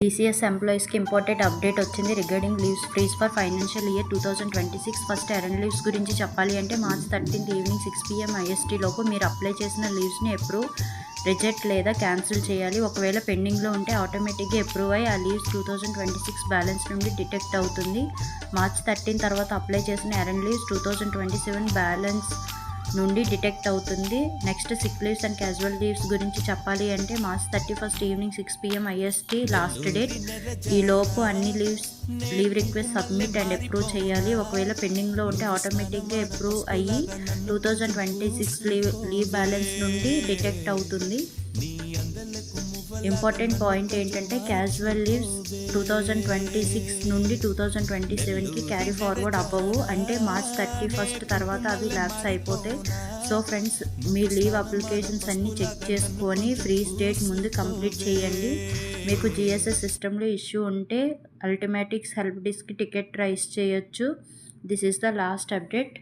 TCS ఎంప్లాయీస్కి important update వచ్చింది regarding leaves freeze for financial year 2026. First earn leaves గురించి చెప్పాలి అంటే March 13 ఈవినింగ్ 6 PM IST లోపు మీరు అప్లై చేసిన లీవ్స్ని అప్రూవ్, రిజెక్ట్ లేదా క్యాన్సిల్ చేయాలి. ఒకవేళ పెండింగ్లో ఉంటే ఆటోమేటిక్గా అప్రూవ్ అయ్యి ఆ లీవ్స్ 2026 బ్యాలెన్స్ నుండి డిటెక్ట్ అవుతుంది. March 13 తర్వాత అప్లై చేసిన ఎర్న్ లీవ్స్ 2027 బ్యాలెన్స్ నుండి డిటెక్ట్ అవుతుంది. Next sick leaves and casual leaves గురించి చెప్పాలి అంటే March 31 evening 6 PM IST last date. ఈలోపు అన్ని leave request submit and approve చేయాలి. ఒకవేళ పెండింగ్లో ఉంటే ఆటోమేటిక్గా అప్రూవ్ అయ్యి 2026 లీవ్ బ్యాలెన్స్ నుండి డిటెక్ట్ అవుతుంది. ఇంపార్టెంట్ పాయింట్ ఏంటంటే క్యాజువల్ లీవ్స్ 2026 నుండి 2027కి క్యారీ ఫార్వర్డ్ అవ్వవు. అంటే March 31 తర్వాత అవి ల్యాప్స్ అయిపోతాయి. సో ఫ్రెండ్స్, మీ లీవ్ అప్లికేషన్స్ అన్నీ చెక్ చేసుకొని ఫ్రీజ్ డేట్ ముందు కంప్లీట్ చేయండి. మీకు GSS సిస్టంలో ఇష్యూ ఉంటే అల్టిమేటిక్స్ హెల్ప్ డెస్క్కి టికెట్ రైజ్ చేయొచ్చు. This is the last update.